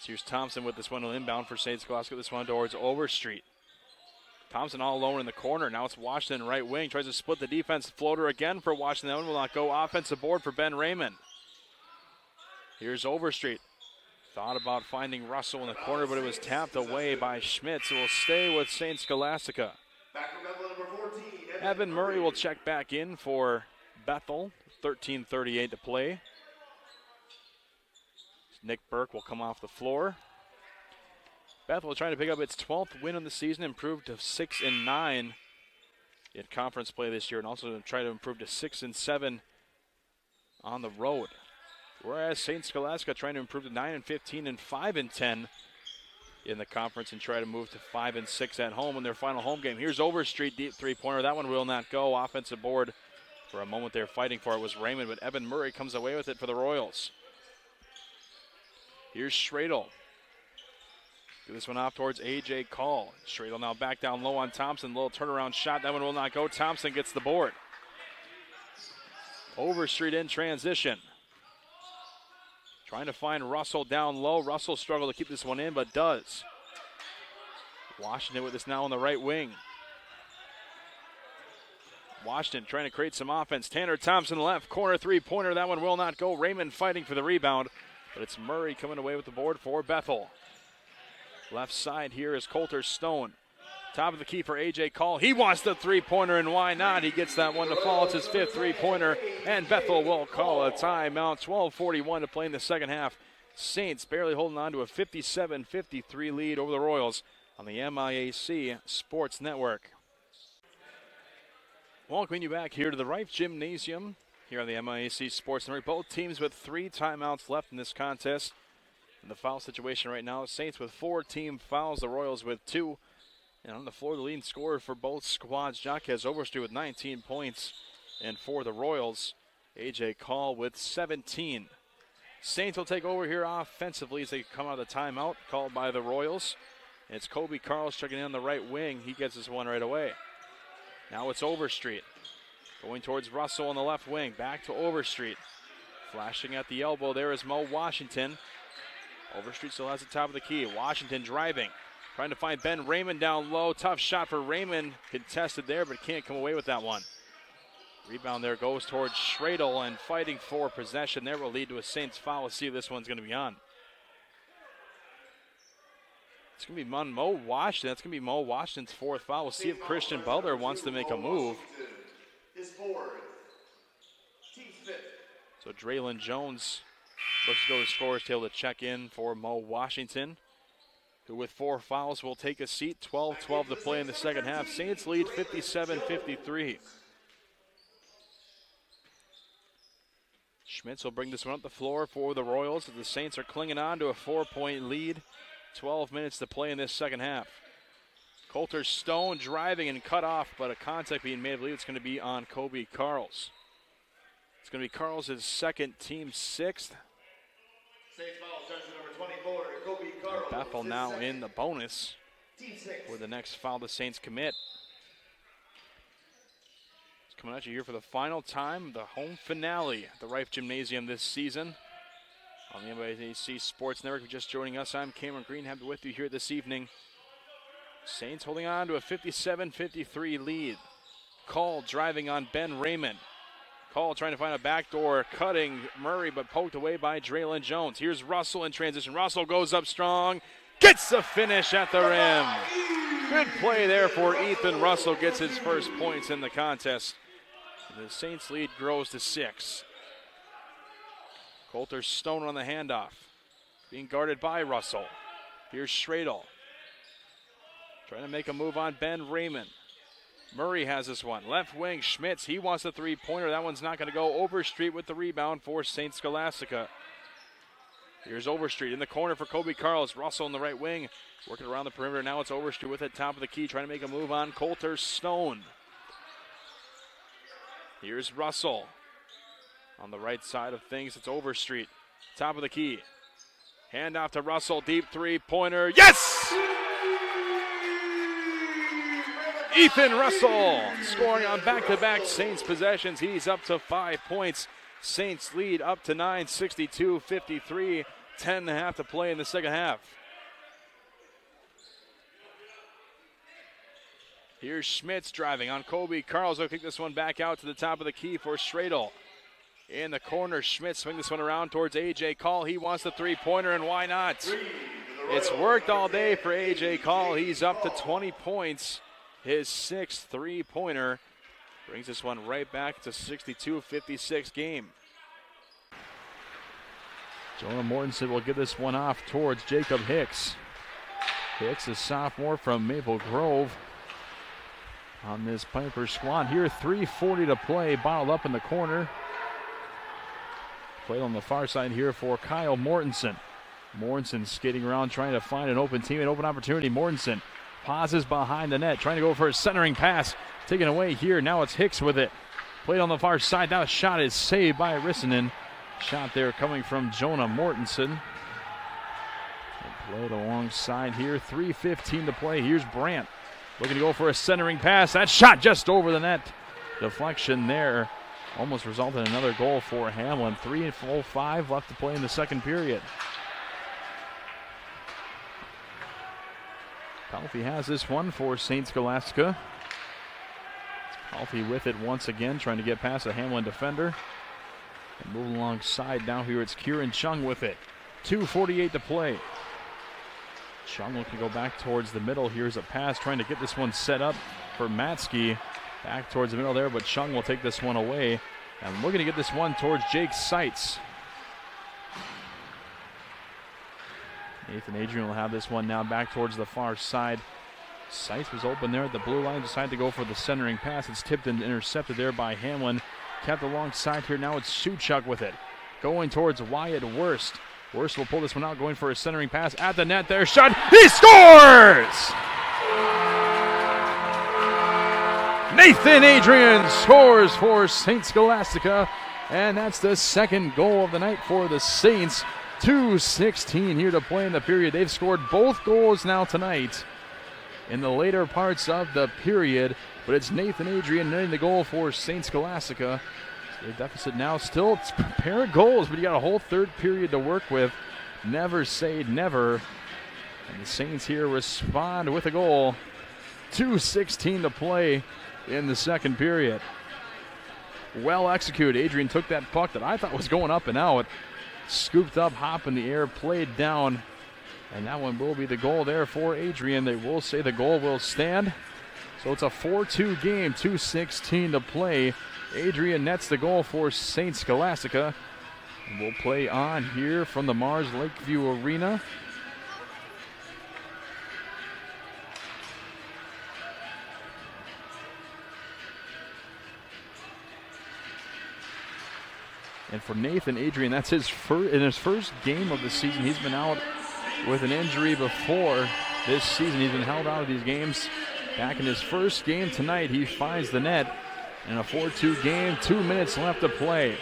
Here's Thompson with this one inbound for St. Scholastica. This one towards Overstreet. Thompson all alone in the corner. Now it's Washington right wing. Tries to split the defense. Floater again for Washington. That one will not go. Offensive board for Ben Raymond. Here's Overstreet. Thought about finding Russell in the corner, but it was tapped away by Schmitz. It will stay with St. Scholastica. Evan Murray will check back in for Bethel. 13:38 to play. Nick Burke will come off the floor. Bethel trying to pick up its 12th win of the season, improved to 6-9 in conference play this year, and also try to improve to 6-7 on the road. Whereas St. Scholastica trying to improve to 9-15 and 5-10 in the conference and try to move to 5-6 at home in their final home game. Here's Overstreet, deep three-pointer. That one will not go. Offensive board. For a moment they're fighting for it was Raymond, but Evan Murray comes away with it for the Royals. Here's Schradel. Get this one off towards A.J. Call. Schradel now back down low on Thompson. Little turnaround shot. That one will not go. Thompson gets the board. Overstreet in transition. Trying to find Russell down low. Russell struggled to keep this one in, but does. Washington with this now on the right wing. Washington trying to create some offense. Tanner Thompson left corner three-pointer. That one will not go. Raymond fighting for the rebound, but it's Murray coming away with the board for Bethel. Left side here is Coulter Stone. Top of the key for A.J. Call. He wants the three-pointer, and why not? He gets that one to fall. It's his fifth three-pointer, and Bethel will call a timeout. 12:41 to play in the second half. Saints barely holding on to a 57-53 lead over the Royals on the MIAC Sports Network. Welcoming you back here to the Rife Gymnasium here on the MIAC Sports Network. Both teams with 3 timeouts left in this contest. In the foul situation right now, Saints with 4 team fouls, the Royals with 2. And on the floor, the leading scorer for both squads, Jaquez Overstreet with 19 points. And for the Royals, A.J. Call with 17. Saints will take over here offensively as they come out of the timeout called by the Royals. And it's Kobe Carls checking in on the right wing. He gets this one right away. Now it's Overstreet. Going towards Russell on the left wing. Back to Overstreet. Flashing at the elbow there is Mo Washington. Overstreet still has the top of the key. Washington driving. Trying to find Ben Raymond down low. Tough shot for Raymond. Contested there, but can't come away with that one. Rebound there goes towards Schradel, and fighting for possession there will lead to a Saints foul. Let's see if this one's going to be on. It's going to be on Mo Washington. That's going to be Mo Washington's 4th foul. We'll see if Christian Butler wants to make a move. So Draylon Jones looks to go to the scorer's table to check in for Mo Washington, who with 4 fouls will take a seat. 12-12 to play in the second half. Saints lead 57-53. Schmitz will bring this one up the floor for the Royals as the Saints are clinging on to a 4-point lead. 12 minutes to play in this second half. Coulter Stone driving and cut off, but a contact being made. I believe it's going to be on Kobe Carls. It's going to be Carls' 2nd, team 6th. Bethel now in the bonus for the next foul the Saints commit. It's coming at you here for the final time, the home finale at the Rife Gymnasium this season. On the MIAC Sports Network, just joining us, I'm Cameron Green, happy with you here this evening. Saints holding on to a 57-53 lead. Call driving on Ben Raymond. Call trying to find a backdoor, cutting Murray, but poked away by Draylon Jones. Here's Russell in transition. Russell goes up strong, gets the finish at the rim. Good play there for Ethan Russell, gets his first points in the contest. The Saints lead grows to 6. Coulter Stone on the handoff, being guarded by Russell. Here's Schradel, trying to make a move on Ben Raymond. Murray has this one. Left wing, Schmitz, he wants a three-pointer. That one's not going to go. Overstreet with the rebound for St. Scholastica. Here's Overstreet in the corner for Kobe Carls. Russell in the right wing, working around the perimeter. Now it's Overstreet with it, top of the key, trying to make a move on Coulter Stone. Here's Russell. On the right side of things, it's Overstreet. Top of the key. Hand off to Russell, deep three-pointer. Yes! Ethan Russell scoring on back-to-back Saints possessions. He's up to 5 points. Saints lead up to 9, 62-53. 10.5 to play in the second half. Here's Schmitz driving on Kobe. Carls will kick this one back out to the top of the key for Stradel. In the corner, Schmitz swing this one around towards A.J. Call. He wants the three-pointer, and why not? It's worked all day for A.J. Call. He's up to 20 points. His sixth three-pointer brings this one right back to 62-56 game. Jonah Mortensen will get this one off towards Jacob Hicks. Hicks, a sophomore from Maple Grove. On this Piper squad here, 3:40 to play, bottled up in the corner. Played on the far side here for Kyle Mortensen. Mortensen skating around trying to find an open team, an open opportunity. Mortensen pauses behind the net, trying to go for a centering pass. Taken away here, now it's Hicks with it. Played on the far side, that shot is saved by Rissanen. Shot there coming from Jonah Mortensen. Played alongside here, 3:15 to play. Here's Brandt. Looking to go for a centering pass. That shot just over the net. Deflection there. Almost resulted in another goal for Hamlin. 3:05 left to play in the second period. Palffy has this one for St. Scholastica. Palffy with it once again, trying to get past a Hamlin defender. And moving alongside now here, it's Kieran Chung with it. 2:48 to play. Chung looking to go back towards the middle. Here's a pass, trying to get this one set up for Matsky. Back towards the middle there, but Chung will take this one away. And looking to get this one towards Jake Seitz. Nathan Adrian will have this one now back towards the far side. Seitz was open there at the blue line, decided to go for the centering pass. It's tipped and intercepted there by Hamlin. Kept alongside here, now it's Suchuk with it. Going towards Wyatt Wurst. Wurst will pull this one out, going for a centering pass at the net there. Shot, he scores! Nathan Adrian scores for St. Scholastica, and that's the second goal of the night for the Saints. 2:16 here to play in the period. They've scored both goals now tonight in the later parts of the period, but it's Nathan Adrian netting the goal for St. Scholastica. The deficit now still, it's a pair of goals, but you got a whole third period to work with. Never say never. And the Saints here respond with a goal. 2:16 to play in the second period. Well executed. Adrian took that puck that I thought was going up and out. Scooped up, hop in the air, played down. And that one will be the goal there for Adrian. They will say the goal will stand. So it's a 4-2 game, 2:16 to play. Adrian nets the goal for St. Scholastica. And we'll play on here from the Mars Lakeview Arena. And for Nathan Adrian, that's his in his first game of the season. He's been out with an injury before this season. He's been held out of these games. Back in his first game tonight, he finds the net in a 4-2 game. 2 minutes left to play.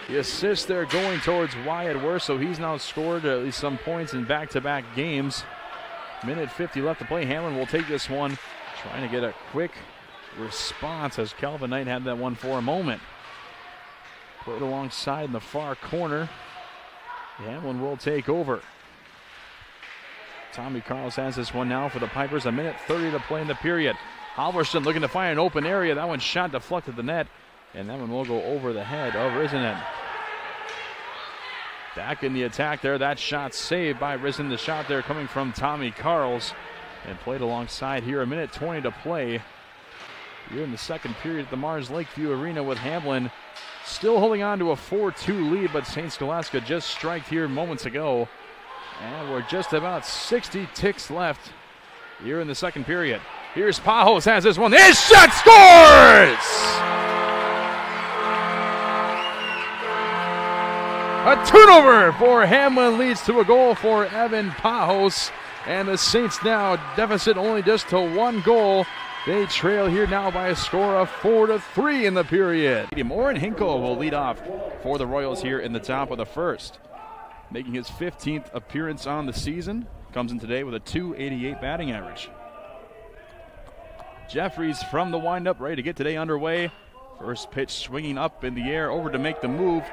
The assist there going towards Wyatt Wurst, so he's now scored at least some points in back-to-back games. Minute 50 left to play. Hamlin will take this one, trying to get a quick response as Calvin Knight had that one for a moment. Put alongside in the far corner. Hamlin will take over. Tommy Carls has this one now for the Pipers. A minute 30 to play in the period. Halverson looking to find an open area. That one shot deflected the net, and that one will go over the head of Rissanen. Back in the attack there. That shot saved by Rissanen. The shot there coming from Tommy Carls, and played alongside here. A minute 20 to play here in the second period at the Mars Lakeview Arena, with Hamlin still holding on to a 4-2 lead, but St. Scholastica just striked here moments ago. And we're just about 60 ticks left here in the second period. Here's Pajos, has this one. His shot scores! A turnover for Hamlin leads to a goal for Evan Pajos. And the Saints now deficit only just to one goal. They trail here now by a score of 4-3 in the period. Oren Hinkle will lead off for the Royals here in the top of the first. Making his 15th appearance on the season. Comes in today with a .288 batting average. Jeffries from the windup, ready to get today underway. First pitch swinging up in the air, over to make the move.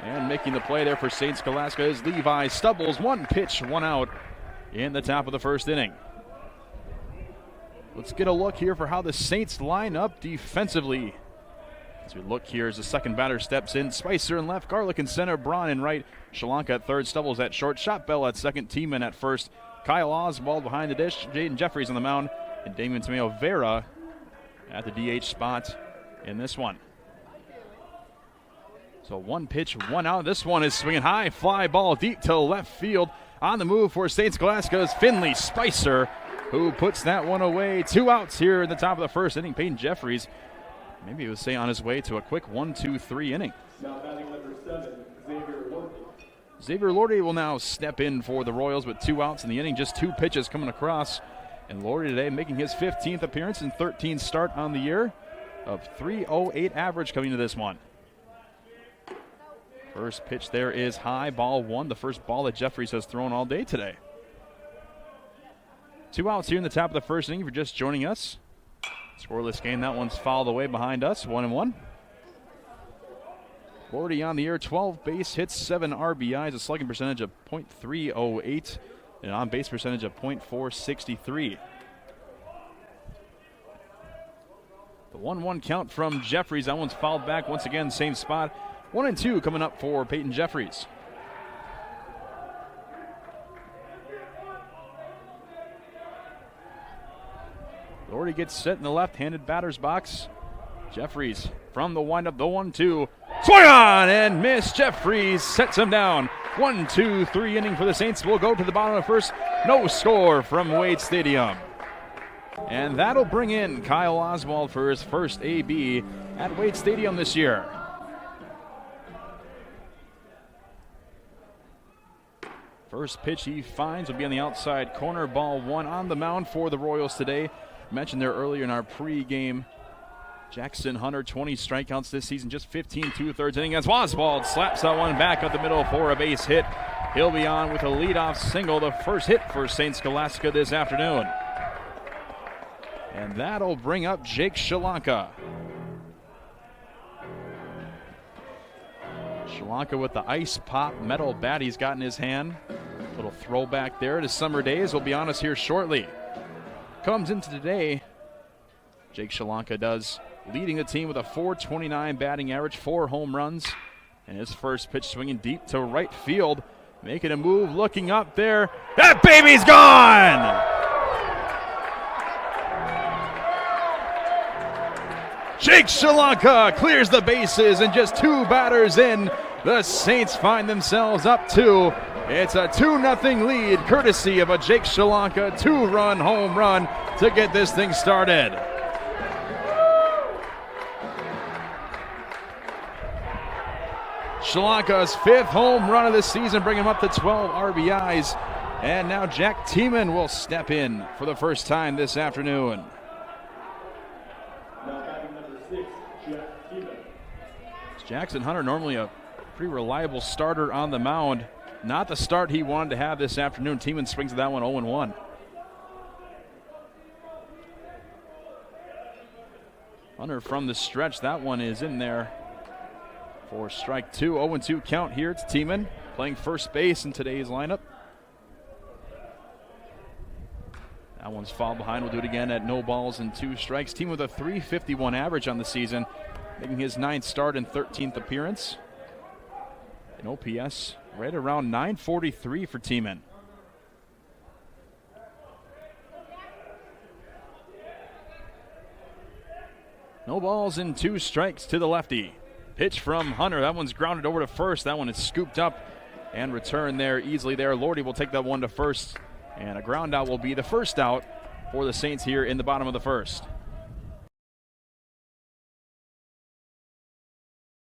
And making the play there for St. Scholastica is Levi Stubbles. 1 pitch, 1 out in the top of the first inning. Let's get a look here for how the Saints line up defensively. As we look here as the second batter steps in, Spicer in left, Garlick in center, Braun in right, Shalanka at third, Stubbles at short, Shot Bell at second, Tiemann at first, Kyle Oswald behind the dish, Jaden Jeffries on the mound, and Damian Tomeo Vera at the DH spot in this one. So 1 pitch, 1 out. This one is swinging high, fly ball deep to left field. On the move for St. Scholastica's Finley Spicer, who puts that one away. 2 outs here in the top of the first inning. Peyton Jeffries, maybe he was on his way to a quick 1-2-3 inning. Now batting number 7, Xavier Lordy. Xavier Lordy will now step in for the Royals with 2 outs in the inning. Just 2 pitches coming across. And Lordy today making his 15th appearance and 13th start on the year of .308 average coming to this one. First pitch there is high, ball 1, the first ball that Jeffries has thrown all day today. 2 outs here in the top of the first inning. If you're just joining us, scoreless game. That one's fouled away behind us, 1-1. Lordy on the year, 12 base hits, 7 RBIs, a slugging percentage of .308, and an on-base percentage of .463. The 1-1 count from Jeffries. That one's fouled back once again, same spot. 1-2 coming up for Peyton Jeffries. Lordy gets set in the left-handed batter's box. Jeffries from the windup, the 1-2. Swing on and miss. Jeffries sets him down. 1-2-3 inning for the Saints. We'll go to the bottom of the first. No score from Wade Stadium. And that'll bring in Kyle Oswald for his first AB at Wade Stadium this year. First pitch he finds will be on the outside corner, ball 1 on the mound for the Royals today. Mentioned there earlier in our pregame, Jackson Hunter, 20 strikeouts this season, just 15 2/3 inning as Oswald slaps that one back up the middle for a base hit. He'll be on with a leadoff single, the first hit for St. Scholastica this afternoon. And that'll bring up Jake Shalanka. Shalanka with the ice pop metal bat he's got in his hand. Little throwback there to summer days. We'll be on us here shortly. Comes into today, Jake Shalanka does, leading the team with a .429 batting average, 4 home runs, and his first pitch swinging deep to right field, making a move, looking up there. That baby's gone! Jake Shalanka clears the bases, and just 2 batters in, the Saints find themselves up 2. It's a 2-0 lead, courtesy of a Jake Shalanka 2-run home run to get this thing started. Shalanka's 5th home run of the season, bring him up to 12 RBIs. And now Jack Tiemann will step in for the first time this afternoon. Now batting number 6, Jack Tiemann. Jackson Hunter, normally a pretty reliable starter on the mound. Not the start he wanted to have this afternoon. Tiemann swings at that one 0-1. Hunter from the stretch, that one is in there for strike 2. 0-2 count here. It's Tiemann playing first base in today's lineup. That one's fouled behind. We'll do it again at 0 balls and 2 strikes. Tiemann with a .351 average on the season, making his 9th start and 13th appearance. An OPS right around .943 for Tiemann. No balls and 2 strikes to the lefty. Pitch from Hunter. That one's grounded over to first. That one is scooped up and returned there easily there. Lordy will take that one to first. And a ground out will be the first out for the Saints here in the bottom of the first.